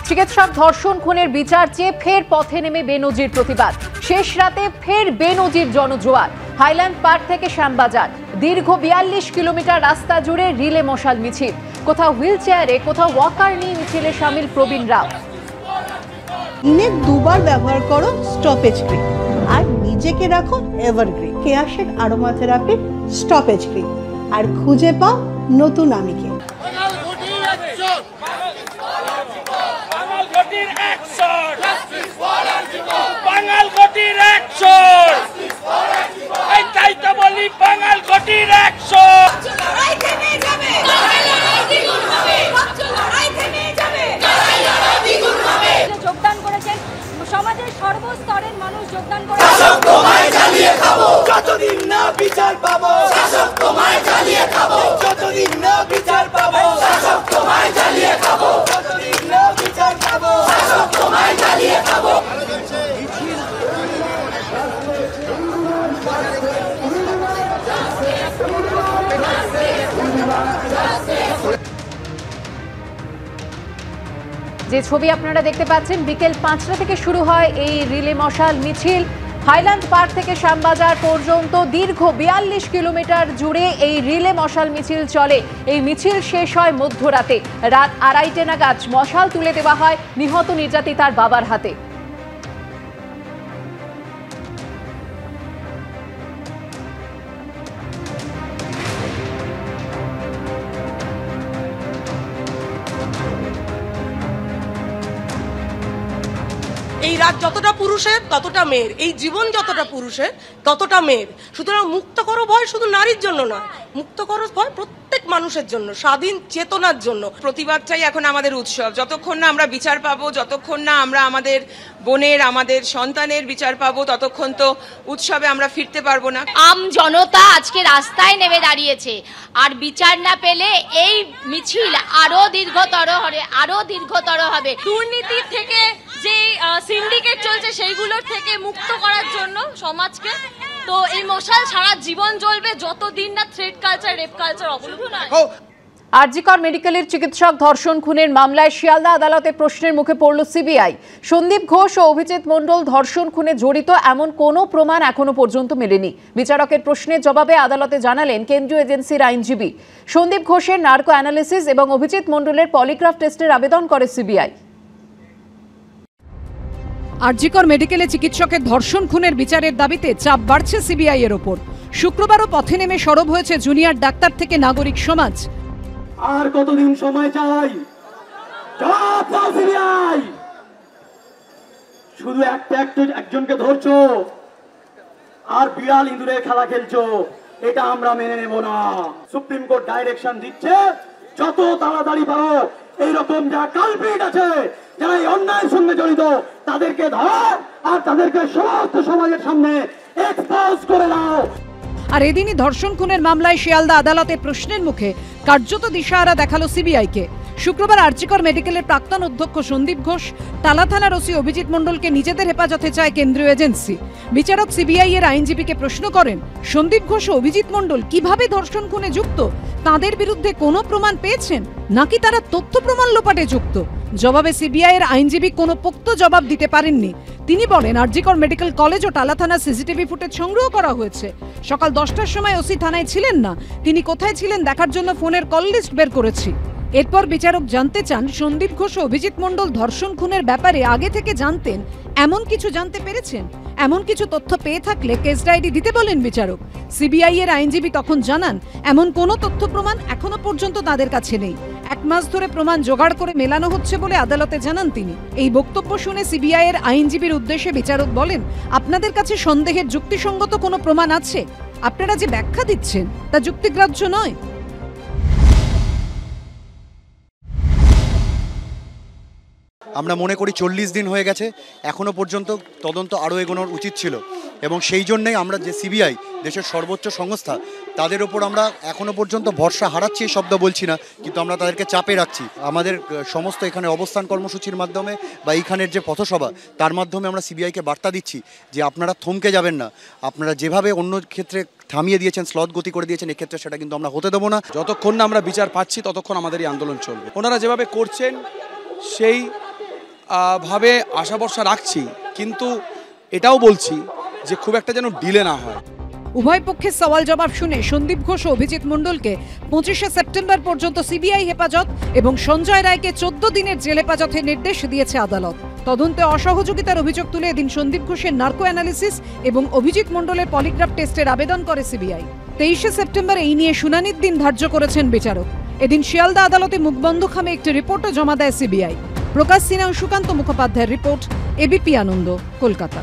চিকিৎসক ধর্ষণ খুনের বিচার চেয়ে ফের পথে নেমে বেনজির প্রতিবাদ। শেষ রাতে ফের বেনজির জনজোয়ার। হাইল্যান্ড পার্ক থেকে শ্যামবাজার, দীর্ঘ ৪২ কিলোমিটার রাস্তা জুড়ে রিলে মশাল মিছিল। কোথাও হুইল চেয়ারে, কোথাও ওয়াকার নিয়ে মিছিলে সামিল প্রবীণ রাও। দিনে দুবার ব্যবহার করো স্টপেজ ক্রিম আর নিজেকে রাখো evergreen. Keya Seth aroma therapy stop age cream, আর খুঁজে পাও নতুন আমিকে। যোগদান করেছেন সমাজের সর্বস্তরের মানুষ যোগদান করে। যতদিন না বিচার পাবো, শাসক তোমায় জ্বালিয়ে খাবো। যতদিন না বিচার পাবো, শাসক তোমায় জ্বালিয়ে খাবো। যতদিন না বিচার পাবো, শাসক তোমায় জ্বালিয়ে খাবো। যে ছবি আপনারা দেখতে পাচ্ছেন, বিকেল ৫টা থেকে শুরু হয় এই রিলে মশাল মিছিল। হাইল্যান্ড পার্ক থেকে শ্যামবাজার পর্যন্ত দীর্ঘ ৪২ কিলোমিটার জুড়ে এই রিলে মশাল মিছিল চলে। এই মিছিল শেষ হয় মধ্যরাতে। রাত ২:৩০ নাগাদ মশাল তুলে দেওয়া হয় নিহত নির্যাতিতার বাবার হাতে। এই রাত যতটা পুরুষের ততটা মেয়ের, এই জীবন যতটা পুরুষের ততটা মেয়ের। সুতরাং মুক্ত করো ভয় শুধু নারীর জন্য নয়, মুক্ত করো ভয় প্রত্যেক মানুষের জন্য, স্বাধীন চেতনার জন্য। প্রতিবাদটাই এখন আমাদের উৎসব। যতক্ষণ না আমরা বিচার পাবো, যতক্ষণ না আমরা আমাদের বোনের, আমাদের সন্তানের বিচার পাবো, ততক্ষণ তো উৎসবে আমরা ফিরতে পারবো না। আম জনতা আজকে রাস্তায় নেমে দাঁড়িয়েছে, আর বিচার না পেলে এই মিছিল আরো দীর্ঘতর হবে। দুর্নীতির থেকে যে সিন্ডিকেট চলছে সেইগুলোর থেকে মুক্ত করার জন্য সমাজকে। তো এই মশাল সারা জীবন জ্বলবে যতদিন না থ্রেড কালচার, রেপ কালচার অবলম্বন হয়। আরজিকর মেডিকেলের চিকিৎসক ধর্ষণ খুনের মামলায় শিয়ালদা আদালতে প্রশ্নের মুখে পড়ল সিবিআই। সন্দীপ ঘোষ ও অভিজিৎ মণ্ডল ধর্ষণ খুনে জড়িত এমন কোনো প্রমাণ এখনো পর্যন্ত মেলেনি। বিচারকের প্রশ্নের জবাবে আদালতে জানালেন কেন্দ্রীয় এজেন্সির আইনজীবী। সন্দীপ ঘোষের নার্কো অ্যানালিসিস এবং অভিজিৎ মণ্ডলের পলিগ্রাফ টেস্টের আবেদন করে সিবিআই। আরজিকর মেডিকেলে চিকিৎসকের ধর্ষণ খুনের বিচারের দাবিতে চাপ বাড়ছে সিবিআই এর ওপর। শুক্রবারও পথে নেমে সরব হয়েছে জুনিয়র ডাক্তার থেকে নাগরিক সমাজ। আর কতদিন সময় চাই? শুধু একজনকে ধরছো আর বিড়াল ইঁদুরের খেলা খেলছো, এটা আমরা মেনে নেব না। সুপ্রিম কোর্ট ডাইরেকশন দিচ্ছে, যত তাড়াতাড়ি পারো এইরকম যা কালপিট আছে, যারা এই অন্যায়ের সঙ্গে জড়িত, তাদেরকে ধরো আর তাদেরকে সমস্ত সমাজের সামনে এক্সপোজ করে দাও। আর এদিনই ধর্ষণ খুনের মামলায় শিয়ালদা আদালতে প্রশ্নের মুখে কার্যত দিশাহারা দেখালো সিবিআইকে। শুক্রবার আরজিকর মেডিকেলের প্রাক্তন অধ্যক্ষ সন্দীপ ঘোষ, টালা থানার ওসি অভিজিৎ মণ্ডলকে নিজেদের হেফাজতে চায় কেন্দ্রীয় এজেন্সি। বিচারক সিবিআই এর আইনজীবীকে প্রশ্ন করেন, সন্দীপ ঘোষ ও অভিজিৎ মণ্ডল কিভাবে ধর্ষণ খুনে যুক্ত? তাদের বিরুদ্ধে কোনো প্রমাণ পেয়েছেন নাকি তারা তথ্য প্রমাণ লোপাটে যুক্ত? জবাবে সিবিআই এর আইনজীবী কোনো পোক্ত জবাব দিতে পারেননি। তিনি বলেন, আরজিকর মেডিকেল কলেজ ও টালা থানার সিসিটিভি ফুটেজ সংগ্রহ করা হয়েছে। সকাল 10টার সময় ওসি থানায় ছিলেন না, তিনি কোথায় ছিলেন দেখার জন্য ফোনের কল লিস্ট বের করেছি। এরপর বিচারক জানতে চান, সন্দীপ ঘোষ ও অভিজিৎ মণ্ডল ধর্ষণ খুনের ব্যাপারে আগে থেকে জানতেন, এমন কিছু জানতে পেরেছেন? এমন কিছু তথ্য পেয়ে থাকলে কেস ডায়েরি দিতে বলেন বিচারক। সিবিআই এর আইনজীবী তখন জানান, এমন কোনো তথ্য প্রমাণ এখনো পর্যন্ত তাদের কাছে নেই। 1 মাস ধরে প্রমাণ জোগাড় করে মেলানো হচ্ছে বলে আদালতে জানান তিনি। এই বক্তব্য শুনে সিবিআই এর আইনজীবীর উদ্দেশ্যে বিচারক বলেন, আপনাদের কাছে সন্দেহের যুক্তিসঙ্গত কোনো প্রমাণ আছে? আপনারা যে ব্যাখ্যা দিচ্ছেন তা যুক্তিগ্রাহ্য নয়। আমরা মনে করি 40 দিন হয়ে গেছে, এখনও পর্যন্ত তদন্ত আরও এগোনোর উচিত ছিল, এবং সেই জন্যই আমরা যে সিবিআই দেশের সর্বোচ্চ সংস্থা, তাদের ওপর আমরা এখনও পর্যন্ত ভরসা হারাচ্ছি এই শব্দ বলছি না, কিন্তু আমরা তাদেরকে চাপে রাখছি। আমাদের সমস্ত এখানে অবস্থান কর্মসূচির মাধ্যমে বা এইখানের যে পথসভা, তার মাধ্যমে আমরা সিবিআইকে বার্তা দিচ্ছি যে আপনারা থমকে যাবেন না। আপনারা যেভাবে অন্য ক্ষেত্রে থামিয়ে দিয়েছেন, স্লথ গতি করে দিয়েছেন, এক্ষেত্রে সেটা কিন্তু আমরা হতে দেবো না। যতক্ষণ না আমরা বিচার পাচ্ছি ততক্ষণ আমাদের এই আন্দোলন চলবে। ওনারা যেভাবে করছেন সেই ভাবে আশা ভরসা রাখছি, কিন্তু এটাও বলছি যে খুব একটা যেন ডিলে না হয়। উভয় পক্ষের সওয়াল জবাব শুনে সন্দীপ ঘোষ ও অভিজিৎ মণ্ডলকে 25শে সেপ্টেম্বর পর্যন্ত সিবিআই হেফাজত এবং সঞ্জয় রায়কে 14 দিনের জেল হেফাজতের নির্দেশ দিয়েছে আদালত। তদন্তে অসহযোগিতার অভিযোগ তুলে এদিন সন্দীপ ঘোষের নার্কো অ্যানালিসিস এবং অভিজিৎ মণ্ডলের পলিগ্রাফ টেস্টের আবেদন করে সিবিআই। 23শে সেপ্টেম্বর এই নিয়ে শুনানির দিন ধার্য করেছেন বিচারক। এদিন শিয়ালদা আদালতে মুখবন্ধখামে একটি রিপোর্টও জমা দেয় সিবিআই। প্রকাশ সিনহা, সুকান্ত মুখোপাধ্যায়ের রিপোর্ট, এবিপি আনন্দ, কলকাতা।